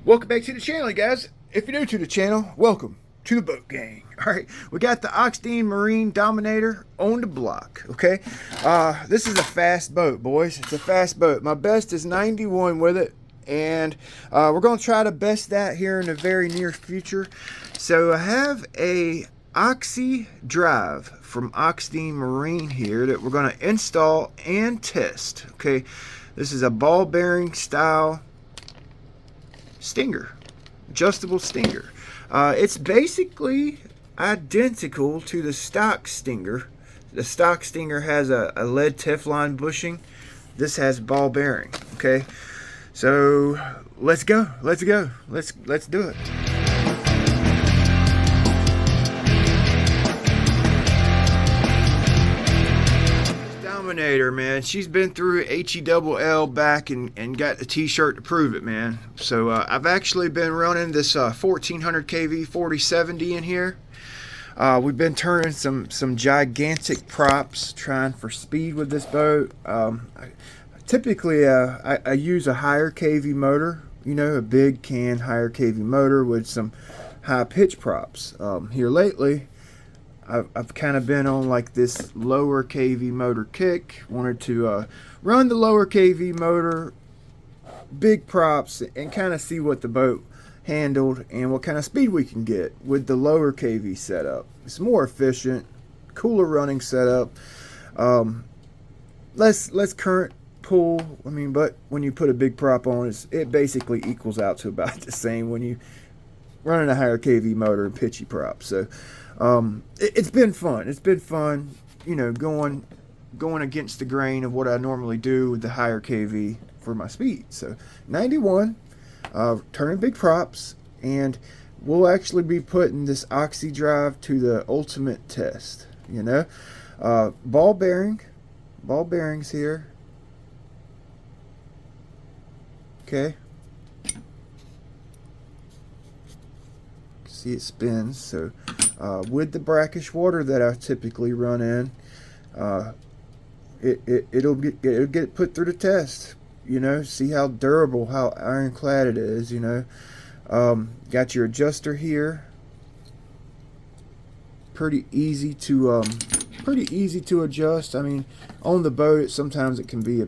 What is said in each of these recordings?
Welcome back to the channel, guys. If you're new to the channel, welcome to the boat gang. All right, we got the Oxi-drive Marine Dominator on the block. Okay, this is a fast boat, boys. It's a fast boat. My best is 91 with it, and we're gonna try to best that here in the very near future. So I have a Oxi-drive from Oxi-drive Marine here that we're gonna install and test. Okay, this is a ball bearing style stinger, adjustable stinger. It's basically identical to the stock stinger. The stock stinger has a lead Teflon bushing. This has ball bearing. Okay, so let's do it. Dominator, man, she's been through HELL back and got the t-shirt to prove it, man. So I've actually been running this 1400 kV 4070 in here. We've been turning some gigantic props, trying for speed with this boat. Typically I use a higher kV motor, you know, a big can higher kV motor with some high pitch props. Here lately I've kind of been on like this lower kV motor kick. Wanted to run the lower kV motor, big props, and kind of see what the boat handled and what kind of speed we can get with the lower kV setup. It's more efficient, cooler running setup, less current pull. I mean, but when you put a big prop on, it basically equals out to about the same when you running a higher kV motor and pitchy prop. So it's been fun. It's been fun, you know, going against the grain of what I normally do with the higher kV for my speed. So 91, turning big props, and we'll actually be putting this Oxi-drive to the ultimate test. You know, ball bearings here. Okay. See, it spins. So with the brackish water that I typically run in, it'll get put through the test. You know, see how durable, how ironclad it is. You know, got your adjuster here. Pretty easy to adjust. I mean, on the boat, sometimes it can be a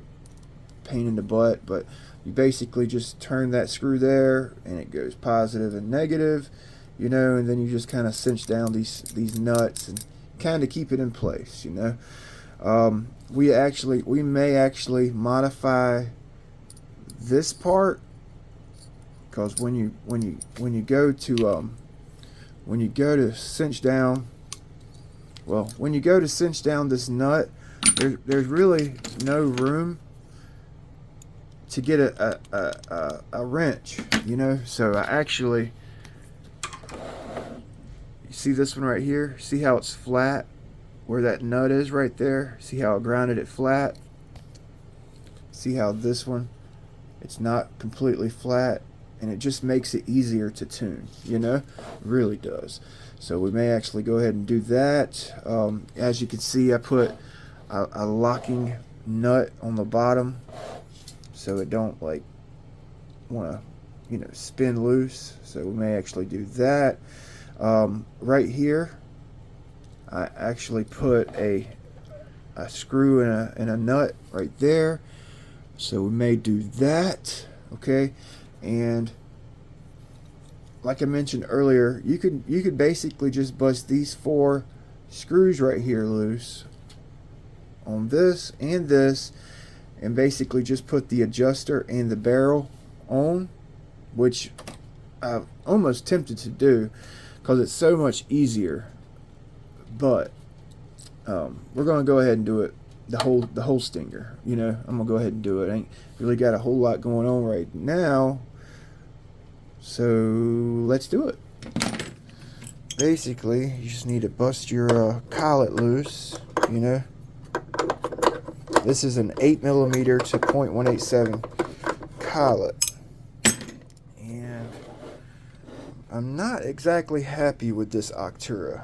pain in the butt, but you basically just turn that screw there, and it goes positive and negative. You know, and then you just kind of cinch down these nuts and kind of keep it in place. You know, we may actually modify this part, because when you go to cinch down, well, when you go to cinch down this nut, there's really no room to get a wrench. You know, so I actually. You see this one right here? See how it's flat? Where that nut is right there? See how I grounded it flat? See how this one, it's not completely flat, and it just makes it easier to tune, you know? It really does. So we may actually go ahead and do that. As you can see, I put a locking nut on the bottom so it don't like want to, you know, spin loose. So we may actually do that. Right here, I actually put a screw and a nut right there, so we may do that. Okay, and like I mentioned earlier, you could basically just bust these 4 screws right here loose on this and this, and basically just put the adjuster and the barrel on, which I'm almost tempted to do, because it's so much easier. But we're gonna go ahead and do it, the whole stinger. You know, I'm gonna go ahead and do it. I ain't really got a whole lot going on right now, so let's do it. Basically, you just need to bust your collet loose. You know, this is an 8mm to .187 collet. I'm not exactly happy with this OCTURA.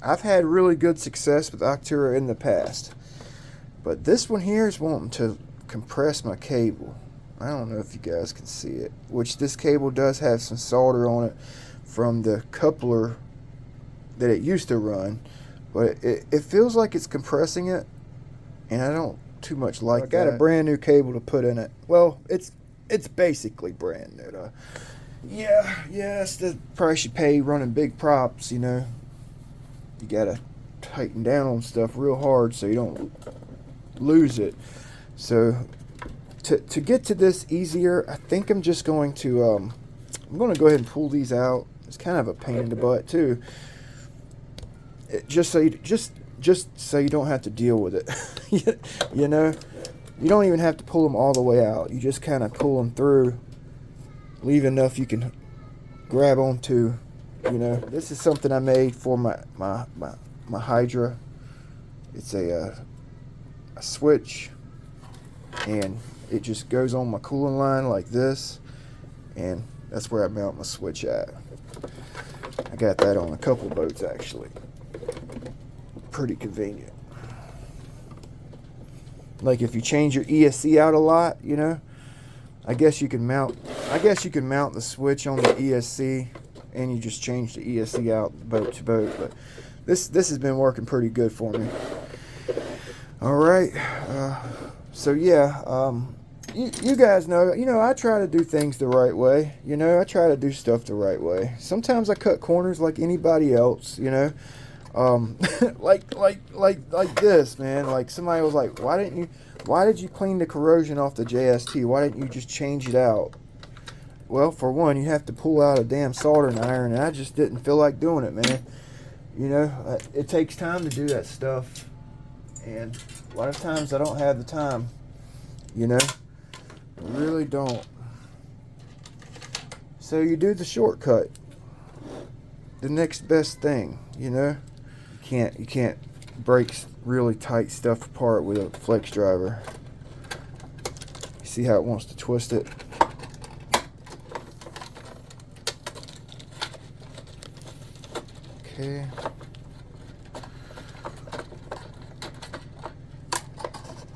I've had really good success with OCTURA in the past, but this one here is wanting to compress my cable. I don't know if you guys can see it, which this cable does have some solder on it from the coupler that it used to run, but it feels like it's compressing it, and I don't too much like that. I got a brand new cable to put in it. Well, it's basically brand new. Yeah, it's the price you pay running big props, you know. You gotta tighten down on stuff real hard so you don't lose it. So to get to this easier, I think I'm just going to I'm going to go ahead and pull these out. It's kind of a pain in the butt too. Just so you don't have to deal with it. You know, you don't even have to pull them all the way out. You just kind of pull them through, leave enough you can grab onto. You know, this is something I made for my HYDRA. It's a switch, and it just goes on my cooling line like this, and that's where I mount my switch at. I got that on a couple boats actually. Pretty convenient. Like if you change your ESC out a lot, you know, I guess you can mount the switch on the ESC, and you just change the ESC out boat to boat. But this has been working pretty good for me. All right, so yeah, you guys know, you know, I try to do things the right way. You know, I try to do stuff the right way. Sometimes I cut corners like anybody else. You know, like this, man. Like somebody was like, why did you clean the corrosion off the JST? Why didn't you just change it out? Well, for one, you have to pull out a damn soldering iron, and I just didn't feel like doing it, man. You know, it takes time to do that stuff, and a lot of times I don't have the time, you know. I really don't. So you do the shortcut, the next best thing, you know. You can't break really tight stuff apart with a flex driver. See how it wants to twist it? Okay.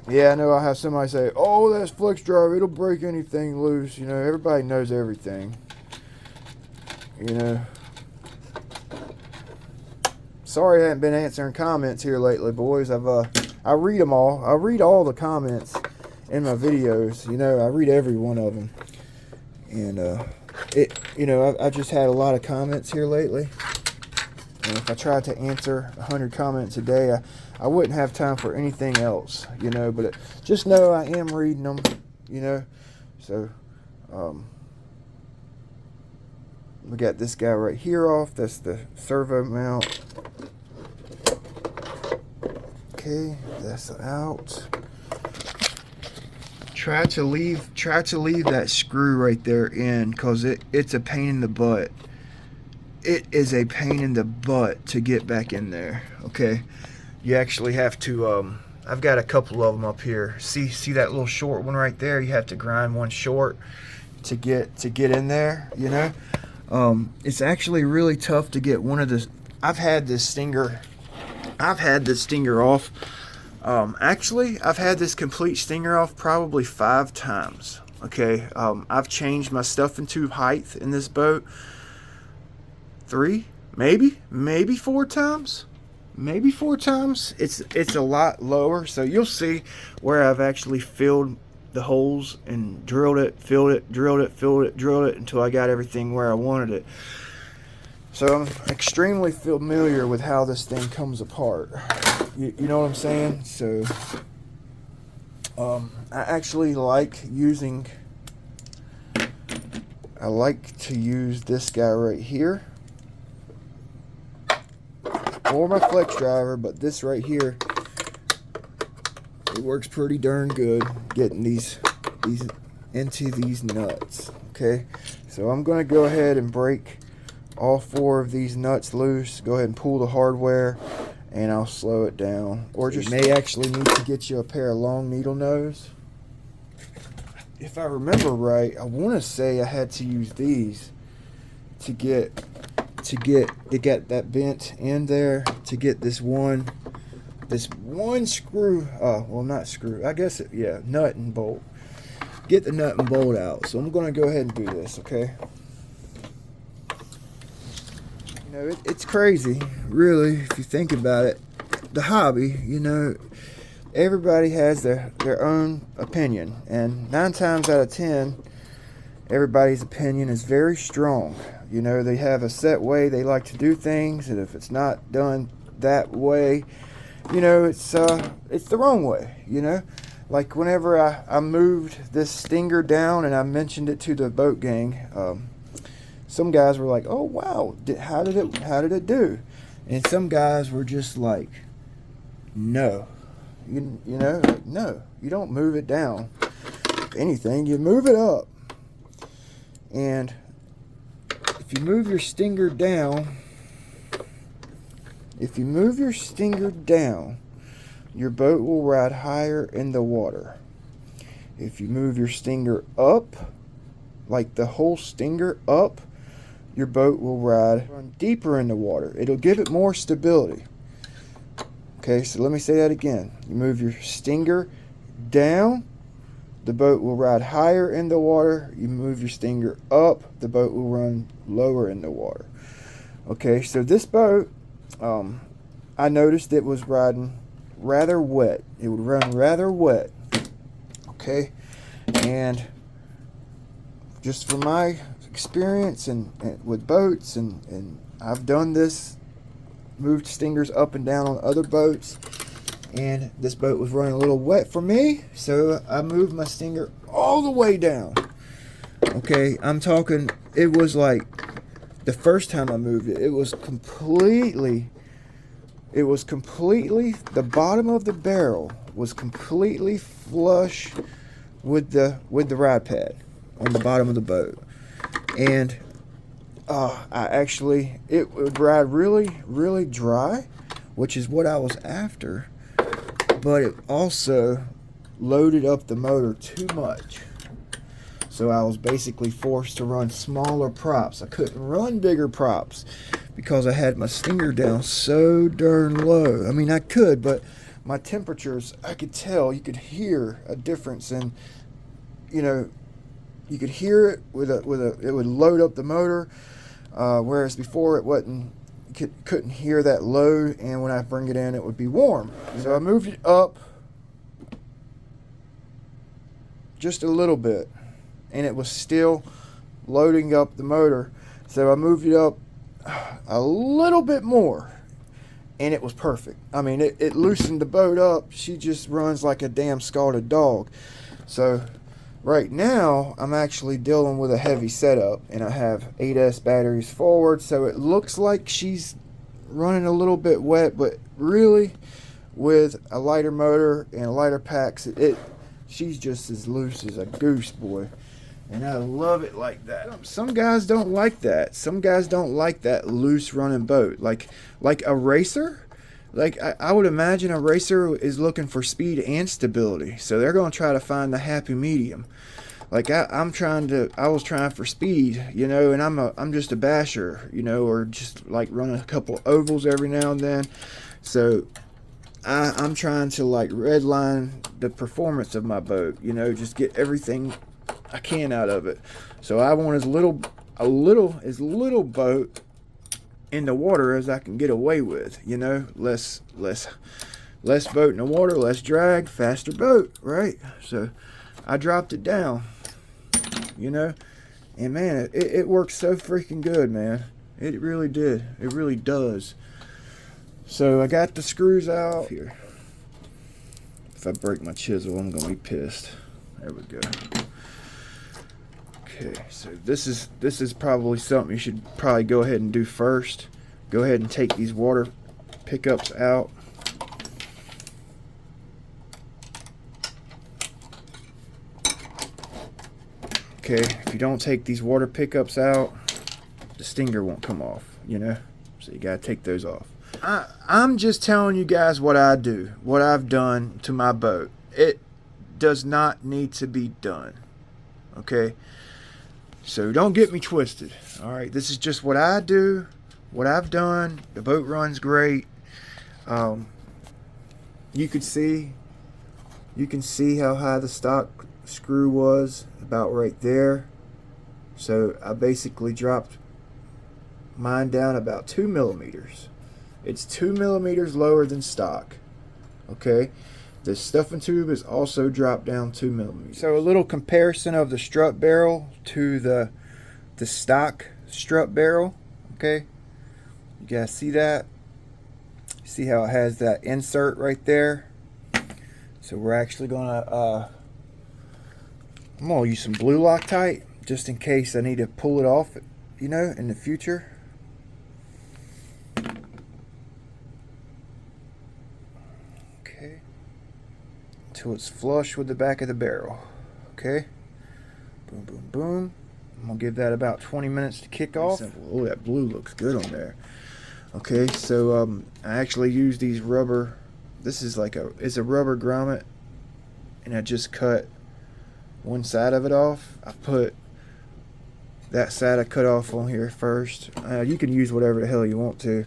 Yeah, I know I'll have somebody say, oh, that's flex driver, it'll break anything loose. You know, everybody knows everything. You know. Sorry I haven't been answering comments here lately, boys. I read them all. I read all the comments in my videos. You know, I read every one of them. And, you know, I've just had a lot of comments here lately. And if I tried to answer 100 comments a day, I wouldn't have time for anything else, you know. But just know I am reading them, you know. So, we got this guy right here off. That's the servo mount. Okay, that's out. Try to leave that screw right there in, because it's a pain in the butt. It is a pain in the butt to get back in there. Okay, you actually have to I've got a couple of them up here. See that little short one right there? You have to grind one short to get in there, you know. It's actually really tough to get one of the, I've had this stinger off. Actually, I've had this complete stinger off probably 5 times. Okay, I've changed my stuff and tube height in this boat 3, maybe 4 times. Maybe 4 times. It's a lot lower, so you'll see where I've actually filled the holes and drilled it, filled it, drilled it, filled it, drilled it until I got everything where I wanted it. So I'm extremely familiar with how this thing comes apart. You know what I'm saying? So I actually like to use this guy right here or my flex driver, but this right here, it works pretty darn good getting these into these nuts. Okay, so I'm going to go ahead and break all 4 of these nuts loose. Go ahead and pull the hardware, and I'll slow it down. Or just may actually need to get you a pair of long needle nose. If I remember right, I want to say I had to use these to get that bent in there, to get this one screw, well, not screw, I guess yeah, nut and bolt. get the nut and bolt out. So I'm going to go ahead and do this, okay? You know, it's crazy, really, if you think about it. The hobby, you know, everybody has their own opinion, and 9 times out of 10, everybody's opinion is very strong. You know, they have a set way they like to do things, and if it's not done that way, you know, it's the wrong way, you know. Like whenever I moved this stinger down and I mentioned it to the boat gang, some guys were like, "Oh wow, how did it do?" And some guys were just like, "No, you know, like, no, you don't move it down. If anything, you move it up. And if you move your stinger down, your boat will ride higher in the water. If you move your stinger up, like the whole stinger up, your boat will run deeper in the water. It'll give it more stability." Okay, so let me say that again. You move your stinger down, the boat will ride higher in the water. You move your stinger up, the boat will run lower in the water. Okay, so this boat, I noticed it was riding rather wet. It would run rather wet. Okay, and just from my experience and with boats, and I've done this, moved stingers up and down on other boats, and this boat was running a little wet for me, so I moved my stinger all the way down. Okay, I'm talking, it was like the first time I moved it, it was completely, the bottom of the barrel was completely flush with the ride pad on the bottom of the boat. And it would ride really dry, which is what I was after, but it also loaded up the motor too much. So I was basically forced to run smaller props. I couldn't run bigger props because I had my stinger down so darn low. I mean, I could, but my temperatures, I could tell, you could hear a difference in, you know, you could hear it it would load up the motor, whereas before it wasn't, couldn't hear that load, and when I bring it in, it would be warm. So I moved it up just a little bit, and it was still loading up the motor. So I moved it up a little bit more, and it was perfect. I mean, it loosened the boat up. She just runs like a damn scalded dog. So right now, I'm actually dealing with a heavy setup, and I have 8S batteries forward, so it looks like she's running a little bit wet, but really, with a lighter motor and lighter packs, she's just as loose as a goose, boy. And I love it like that. Some guys don't like that. Some guys don't like that loose running boat. Like a racer. Like I would imagine a racer is looking for speed and stability. So they're going to try to find the happy medium. Like I was trying for speed, you know, and I'm just a basher, you know, or just like running a couple ovals every now and then. So I'm trying to like redline the performance of my boat, you know, just get everything I can out of it. So I want as little boat in the water as I can get away with, you know, less boat in the water, less drag, faster boat, right? So I dropped it down, you know, and man, it works so freaking good, man. It really did. It really does. So I got the screws out here. If I break my chisel, I'm gonna be pissed. There we go. Okay, so this is probably something you should probably go ahead and do first. Go ahead and take these water pickups out. Okay, if you don't take these water pickups out, the stinger won't come off, you know? So you gotta take those off. I'm just telling you guys what I do, what I've done to my boat. It does not need to be done, okay? So don't get me twisted, all right? This is just what I do, what I've done. The boat runs great. You can see how high the stock screw was about right there. So I basically dropped mine down about 2 millimeters. It's 2 millimeters lower than stock. Okay, the stuffing tube is also dropped down 2 millimeters. So a little comparison of the strut barrel to the stock strut barrel. Okay, you guys see that? See how it has that insert right there? So we're actually gonna I'm gonna use some blue Loctite just in case I need to pull it off, you know, in the future. Okay, until it's flush with the back of the barrel. Okay, boom, boom, boom. I'm gonna give that about 20 minutes to kick off. Oh, that blue looks good on there. Okay, so I actually use these rubber. This is like it's a rubber grommet, and I just cut one side of it off. I put that side I cut off on here first. You can use whatever the hell you want to.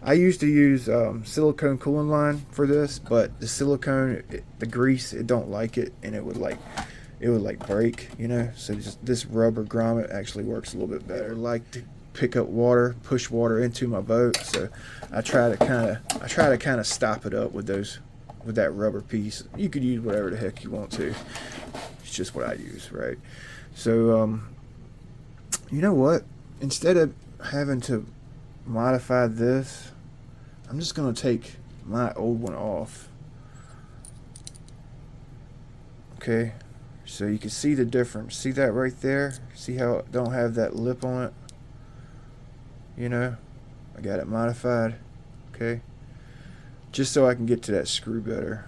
I used to use silicone cooling line for this, but the silicone, the grease, it don't like it, and it would like break, you know. So this rubber grommet actually works a little bit better. I like to pick up water, push water into my boat, so I try to kind of stop it up with that rubber piece. You could use whatever the heck you want to. It's just what I use, right? So you know what? Instead of having to modify this, I'm just gonna take my old one off. Okay, so you can see the difference. See that right there? See how it don't have that lip on it? You know, I got it modified. Okay, just so I can get to that screw better.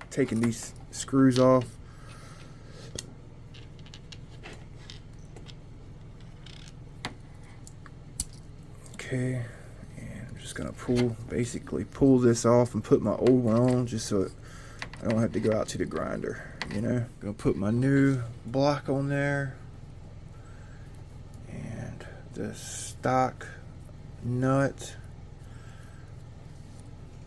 Taking these screws off. Okay, and I'm just gonna basically pull this off and put my old one on, just so I don't have to go out to the grinder, you know. Gonna put my new block on there, and the stock nut.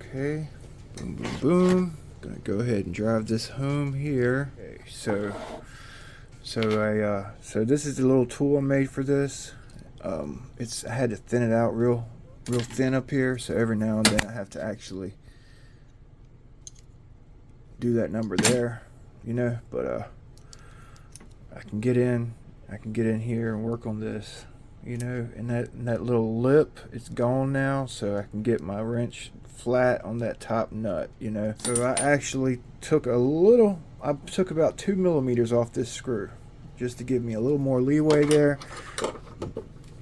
Okay, boom, boom, boom. Gonna go ahead and drive this home here. Okay, so this is the little tool I made for this. I had to thin it out real thin up here, so every now and then I have to actually do that number there, you know. But I can get in here and work on this, you know. And that little lip, it's gone now, so I can get my wrench flat on that top nut, you know. So I actually took about 2 millimeters off this screw just to give me a little more leeway there.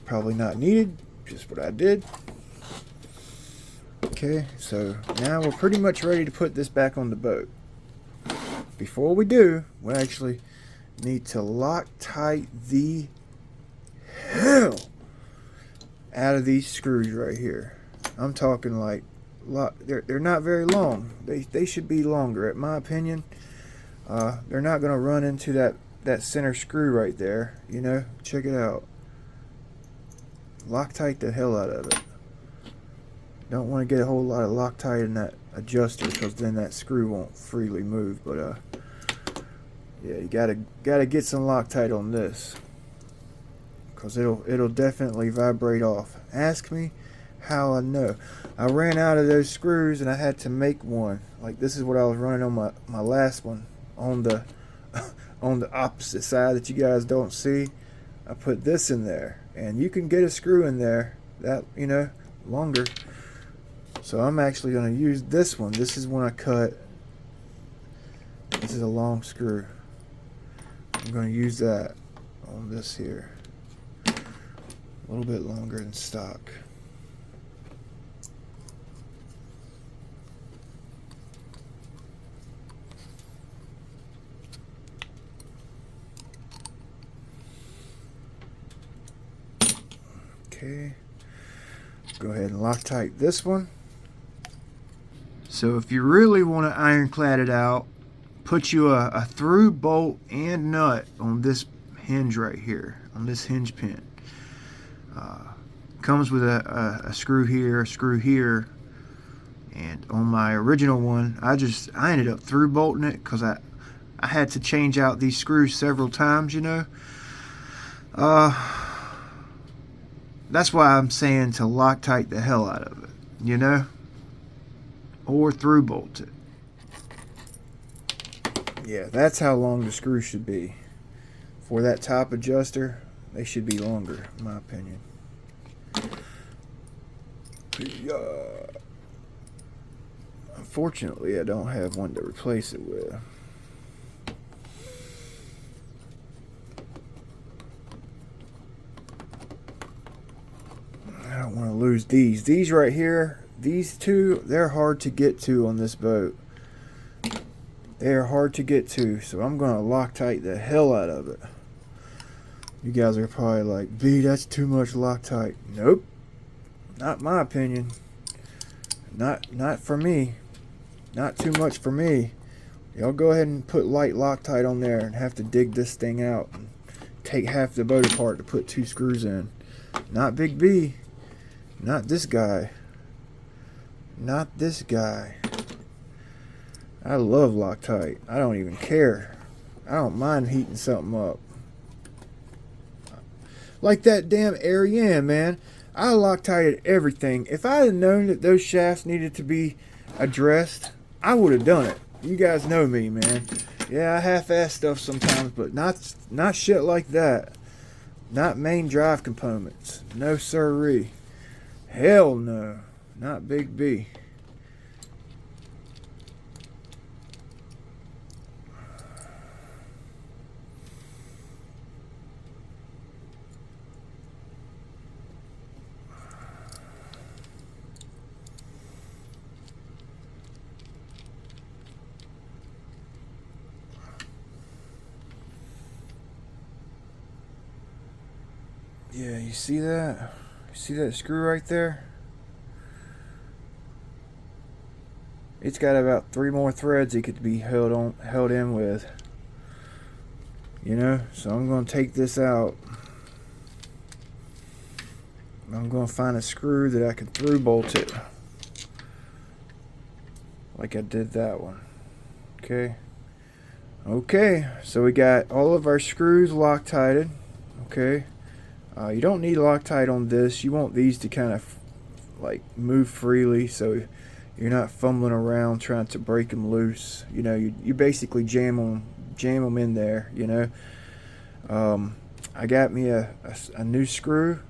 Probably not needed, just what I did. Okay, so now we're pretty much ready to put this back on the boat. Before we do, we actually need to Loctite the hell out of these screws right here. I'm talking like, they're not very long. They should be longer, in my opinion. They're not going to run into that center screw right there, you know. Check it out. Loctite the hell out of it. Don't want to get a whole lot of Loctite in that adjuster, because then that screw won't freely move. But yeah, you gotta get some Loctite on this, because it'll definitely vibrate off. Ask me how I know. I ran out of those screws and I had to make one. Like, this is what I was running on my last one, on the on the opposite side that you guys don't see. I put this in there, and you can get a screw in there that, you know, longer. So I'm actually going to use this one. This is one I cut. This is a long screw. I'm going to use that on this here. A little bit longer than stock. Okay, go ahead and Loctite this one. So if you really want to ironclad it out, put you a through bolt and nut on this hinge right here, on this hinge pin. Comes with a screw here, and on my original one, I ended up through bolting it, because I had to change out these screws several times, you know. That's why I'm saying to Loctite the hell out of it, you know, or through bolt it. Yeah, that's how long the screw should be. For that top adjuster, they should be longer, in my opinion. Unfortunately, I don't have one to replace it with. I don't want to lose these. These right here, these two, they're hard to get to on this boat. They are hard to get to, so I'm going to Loctite the hell out of it. You guys are probably like, B, that's too much Loctite. Nope. Not my opinion. Not for me. Not too much for me. Y'all go ahead and put light Loctite on there and have to dig this thing out and take half the boat apart to put 2 screws in. Not Big B. Not this guy. Not this guy. I love Loctite. I don't even care. I don't mind heating something up. Like that damn Ariane, man. I Loctited everything. If I had known that those shafts needed to be addressed, I would have done it. You guys know me, man. Yeah, I half-ass stuff sometimes, but not shit like that. Not main drive components. No sirree. Hell no. Not Big B. Yeah, you see that? You see that screw right there? It's got about 3 more threads it could be held in with. You know, so I'm going to take this out. I'm going to find a screw that I can through bolt it. Like I did that one. Okay. Okay, so we got all of our screws Loctited. Okay. You don't need Loctite on this. You want these to kind of like move freely, so you're not fumbling around trying to break them loose. You know, you basically jam them in there. You know, I got me a new screw,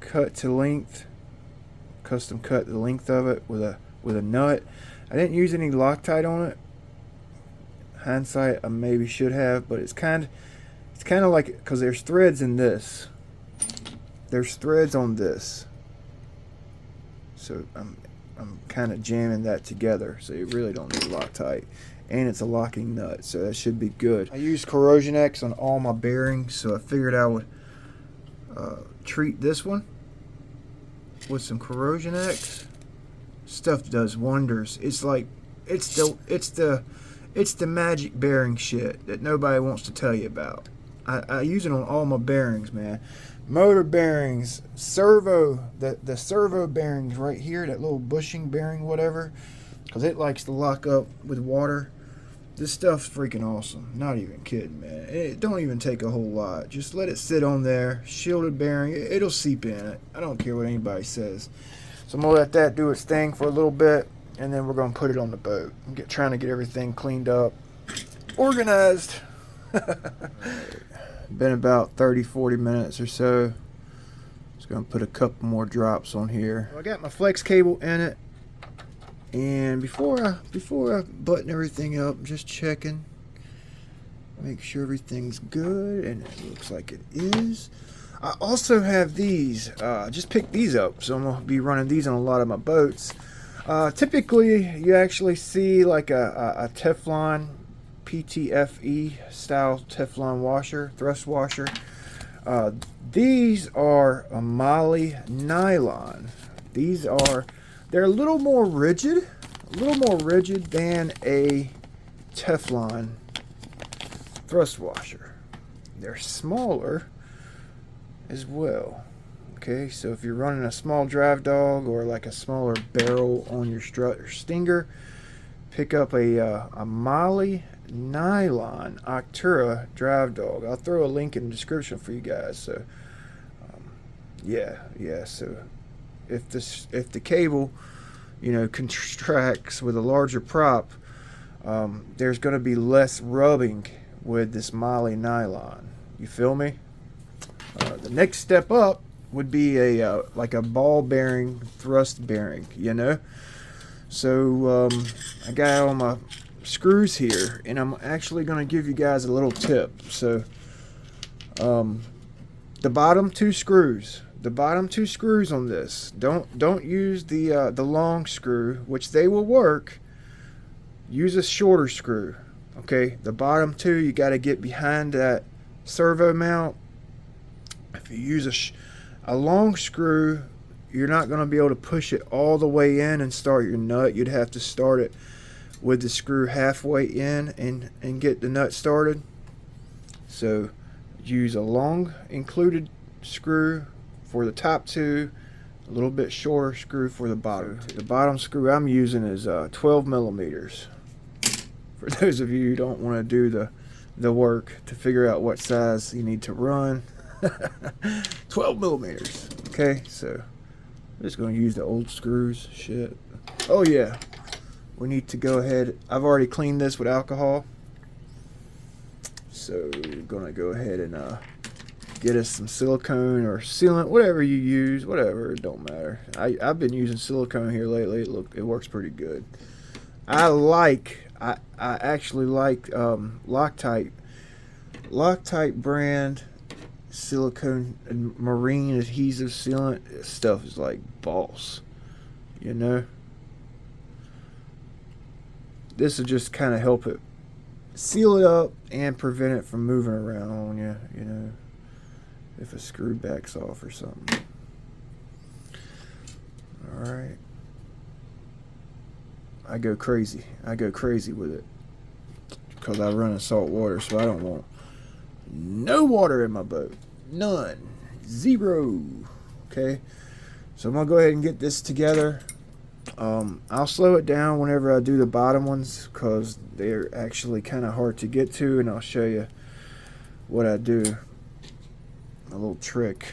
cut to length, custom cut the length of it with a nut. I didn't use any Loctite on it. Hindsight, I maybe should have, but it's kind of like, because there's threads in this. There's threads on this, so I'm kind of jamming that together, so you really don't need Loctite, and it's a locking nut, so that should be good. I used Corrosion X on all my bearings, so I figured I would treat this one with some Corrosion X. Stuff does wonders. It's like it's the magic bearing shit that nobody wants to tell you about. I use it on all my bearings, man. Motor bearings, servo, the servo bearings right here, that little bushing bearing, whatever, because it likes to lock up with water. This stuff's freaking awesome. Not even kidding, man. It don't even take a whole lot. Just let it sit on there. Shielded bearing, it'll seep in it. I don't care what anybody says. So I'm gonna let that do its thing for a little bit, and then we're gonna put it on the boat. Trying to get everything cleaned up, organized. Been about 30-40 minutes or so. Just gonna put a couple more drops on here. I got my flex cable in it, and before I button everything up, I'm just checking, make sure everything's good, and it looks like it is. I also have these. Just picked these up, so I'm gonna be running these on a lot of my boats. Typically, you actually see like a Teflon PTFE style Teflon washer, thrust washer. These are a moly nylon. They're a little more rigid than a Teflon thrust washer. They're smaller as well. Okay, so if you're running a small drive dog or like a smaller barrel on your strut or stinger, pick up a moly nylon OCTURA drive dog. I'll throw a link in the description for you guys. So yeah. So if the cable, you know, contracts with a larger prop, there's going to be less rubbing with this moly nylon. You feel me? The next step up would be a like a ball bearing, thrust bearing, you know. So I got all my screws here, and I'm actually going to give you guys a little tip. So the bottom two screws on this, don't use the long screw, which they will work. Use a shorter screw. Okay, the bottom two, you got to get behind that servo mount. If you use a long screw, you're not going to be able to push it all the way in and start your nut. You'd have to start it with the screw halfway in and get the nut started. So use a long included screw for the top two, a little bit shorter screw for the bottom two. The bottom screw I'm using is 12 millimeters. For those of you who don't want to do the work to figure out what size you need to run, 12 millimeters. Okay, so I'm just going to use the old screws. Shit. Oh yeah, we need to go ahead. I've already cleaned this with alcohol, so we're going to go ahead and get us some silicone or sealant, whatever you use, whatever, it don't matter. I've been using silicone here lately. It works pretty good. I actually like Loctite brand silicone and marine adhesive sealant. This stuff is like boss, you know. This will just kind of help it seal it up and prevent it from moving around on you, you know, if a screw backs off or something. All right. I go crazy with it because I run in salt water, so I don't want no water in my boat. None. Zero. Okay, so I'm gonna go ahead and get this together. I'll slow it down whenever I do the bottom ones because they're actually kind of hard to get to, and I'll show you what I do, a little trick.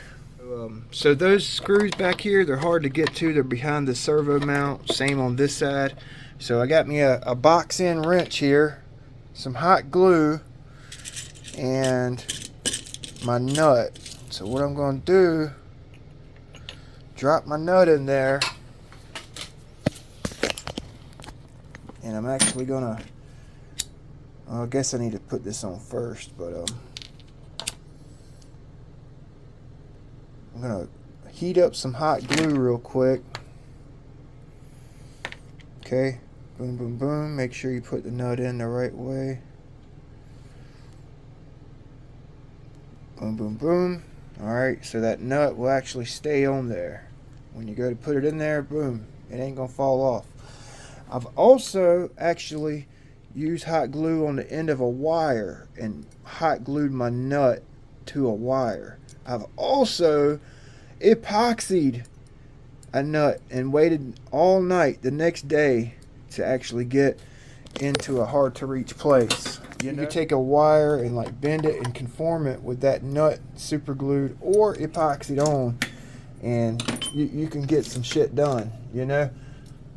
So those screws back here, they're hard to get to. They're behind the servo mount. Same on this side. So I got me a box end wrench here, some hot glue, and my nut. So what I'm going to do, drop my nut in there, and I'm actually going to, well, I guess I need to put this on first, but I'm going to heat up some hot glue real quick. Okay, boom, boom, boom. Make sure you put the nut in the right way. Boom, boom, boom. Alright, so that nut will actually stay on there. When you go to put it in there, boom, it ain't going to fall off. I've also actually used hot glue on the end of a wire and hot glued my nut to a wire. I've also epoxied a nut and waited all night the next day to actually get into a hard to reach place. You could take a wire and like bend it and conform it with that nut super glued or epoxied on, and you can get some shit done, you know.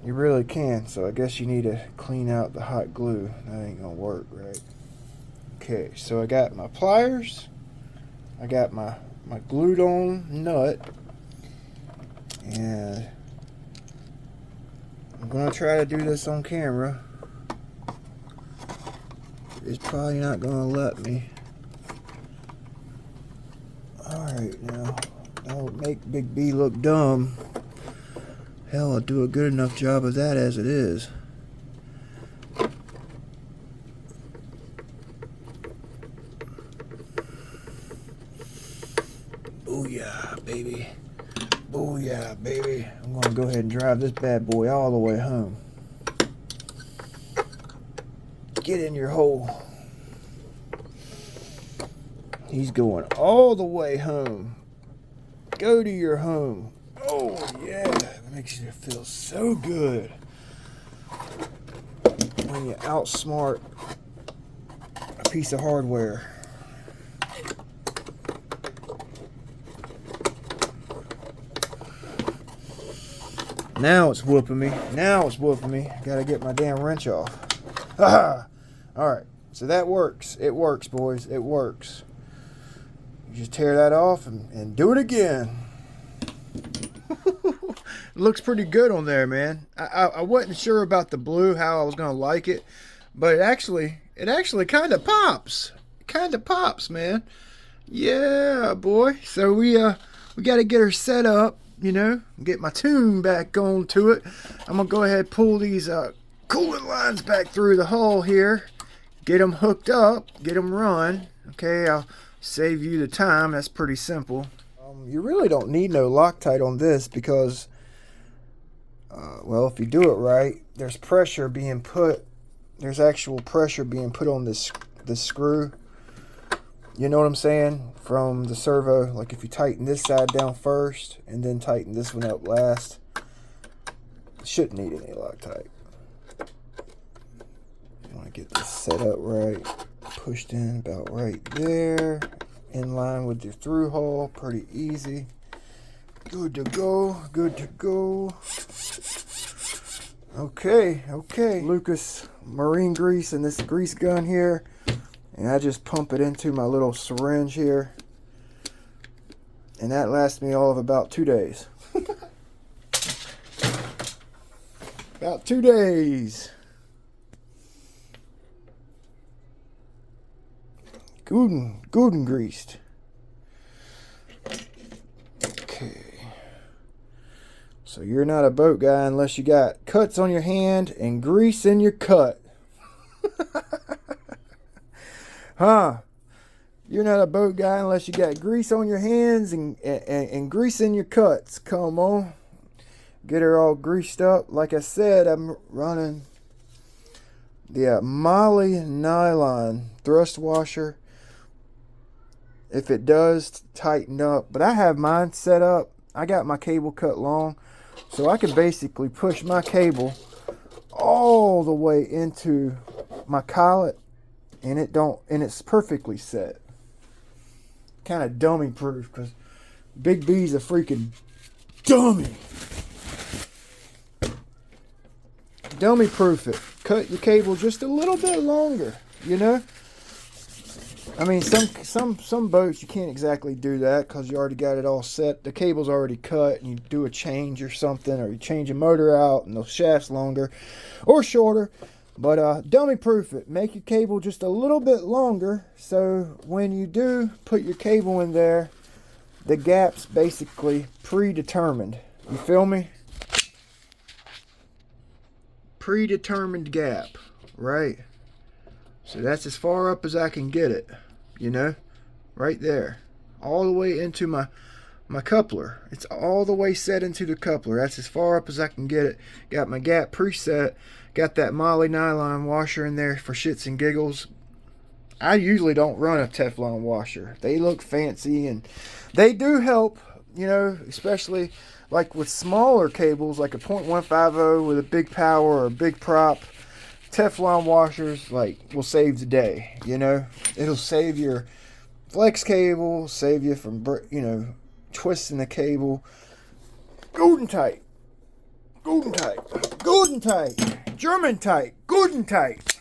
You really can. So I guess you need to clean out the hot glue. That ain't gonna work, right? Okay, so I got my pliers, I got my glued on nut, and I'm gonna try to do this on camera. It's probably not gonna let me. Alright, now that'll make Big B look dumb. Hell, I'll do a good enough job of that as it is. Booyah, baby. Booyah, baby. I'm gonna go ahead and drive this bad boy all the way home. Get in your hole. He's going all the way home. Go to your home. Oh yeah, it makes you feel so good when you outsmart piece of hardware. Now it's whooping me. Now it's whooping me. Gotta get my damn wrench off. Alright, so that works. It works, boys. It works. You just tear that off and do it again. It looks pretty good on there, man. I wasn't sure about the blue, how I was gonna like it, but it actually kind of pops. Kind of pops, man. Yeah, boy. So we got to get her set up, you know, get my tune back on to it. I'm gonna go ahead and pull these coolant lines back through the hull here, get them hooked up, get them run. Okay, I'll save you the time. That's pretty simple. You really don't need no Loctite on this because, well, if you do it right, there's pressure being put. There's actual pressure being put on this screw. You know what I'm saying? From the servo, like if you tighten this side down first and then tighten this one up last, shouldn't need any Loctite. You want to get this set up right, pushed in about right there, in line with your through hole, pretty easy. Good to go, good to go. Okay, okay. Lucas marine grease and this grease gun here. And I just pump it into my little syringe here. And that lasts me all of about 2 days. About 2 days. Good and greased. Okay. So you're not a boat guy unless you got cuts on your hand and grease in your cut. Huh? You're not a boat guy unless you got grease on your hands and grease in your cuts. Come on. Get her all greased up. Like I said, I'm running the Moly nylon thrust washer. If it does tighten up, but I have mine set up. I got my cable cut long, so I can basically push my cable all the way into my collet, and it's perfectly set. Kind of dummy proof, because Big B's a freaking dummy. Dummy proof it. Cut your cable just a little bit longer, you know. I mean, some boats you can't exactly do that because you already got it all set. The cable's already cut, and you do a change or something, or you change a motor out, and the shaft's longer or shorter. But dummy proof it. Make your cable just a little bit longer, so when you do put your cable in there, the gap's basically predetermined. You feel me? Predetermined gap, right? So that's as far up as I can get it, you know, right there, all the way into my coupler. It's all the way set into the coupler. That's as far up as I can get it. Got my gap preset. Got that Moly nylon washer in there for shits and giggles. I usually don't run a Teflon washer. They look fancy and they do help, you know, especially like with smaller cables, like a .150 with a big power or a big prop. Teflon washers will save the day, you know. It'll save your flex cable, save you from, you know, twisting the cable. Good and tight. Good and tight. Good and tight. German tight. Good and tight.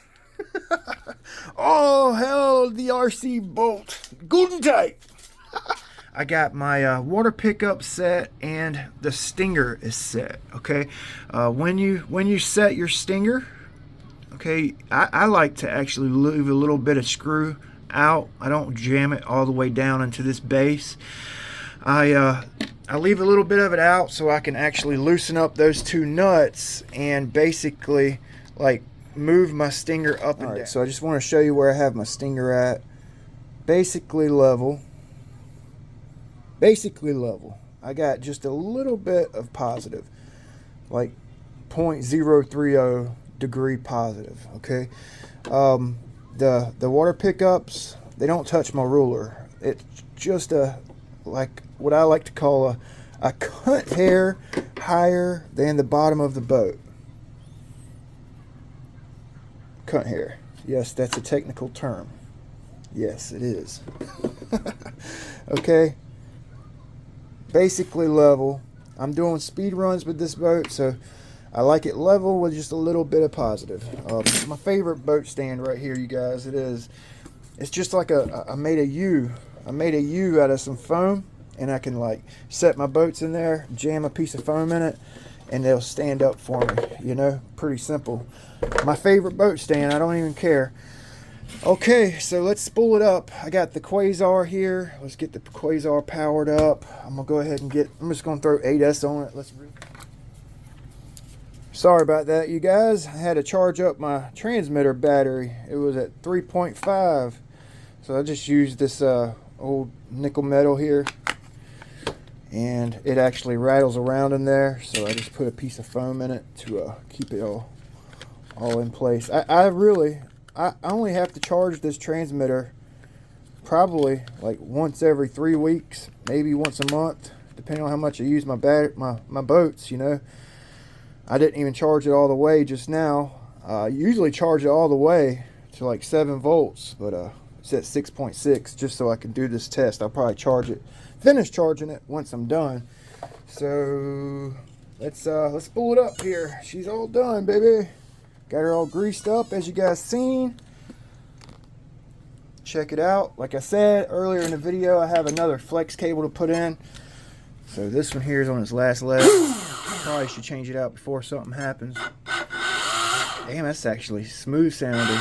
Oh, hell, the RC bolt. Good and tight. I got my water pickup set and the stinger is set, okay? When you set your stinger, okay, I like to actually leave a little bit of screw out. I don't jam it all the way down into this base. I leave a little bit of it out so I can actually loosen up those two nuts and basically like move my stinger up and down. So I just want to show you where I have my stinger at. Basically level. Basically level. I got just a little bit of positive, like 0.030 degree positive. Okay. The water pickups, they don't touch my ruler. It's just like what I like to call a cut hair higher than the bottom of the boat. Cut hair. Yes, that's a technical term. Yes, it is. Okay. Basically level. I'm doing speed runs with this boat, so I like it level with just a little bit of positive. My favorite boat stand right here, you guys, it's just like I made a U. I made a U out of some foam, and I can like set my boats in there, jam a piece of foam in it, and they'll stand up for me, you know, pretty simple. My favorite boat stand, I don't even care. Okay, so let's spool it up. I got the QUASAR here. Let's get the QUASAR powered up. I'm gonna go ahead and I'm just gonna throw 8S on it. Sorry about that, you guys. I had to charge up my transmitter battery. It was at 3.5. So I just used this old nickel metal here. And it actually rattles around in there. So I just put a piece of foam in it to keep it all in place. I only have to charge this transmitter probably like once every 3 weeks, maybe once a month, depending on how much I use my boats, you know. I didn't even charge it all the way just now. I usually charge it all the way to like 7 volts, but it's at 6.6 just so I can do this test. I'll probably finish charging it once I'm done. So let's spool it up here. She's all done, baby. Got her all greased up, as you guys seen. Check it out. Like I said earlier in the video, I have another flex cable to put in. So this one here is on its last leg. Probably should change it out before something happens. Damn, that's actually smooth sounding.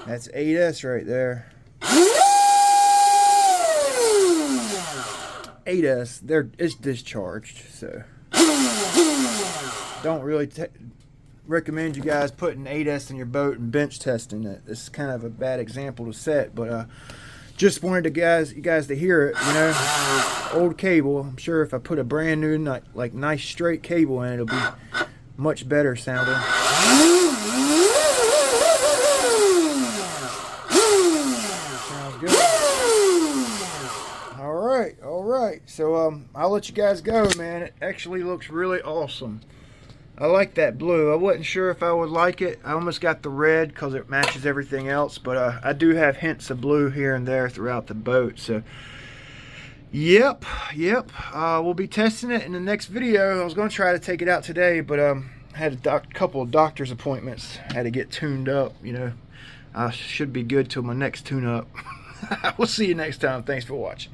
That's 8S right there. 8S. It's discharged, so don't really recommend you guys putting 8S in your boat and bench testing it. This is kind of a bad example to set, but just wanted you guys to hear it, you know. Old cable. I'm sure if I put a brand new, like nice straight cable in, it'll be much better sounding. Sounds good. All right. So I'll let you guys go, man. It actually looks really awesome. I like that blue. I wasn't sure if I would like it. I almost got the red because it matches everything else, but I do have hints of blue here and there throughout the boat. So yep. We'll be testing it in the next video. I was going to try to take it out today, but I had a couple of doctor's appointments. I had to get tuned up, you know. I should be good till my next tune up. We'll see you next time. Thanks for watching.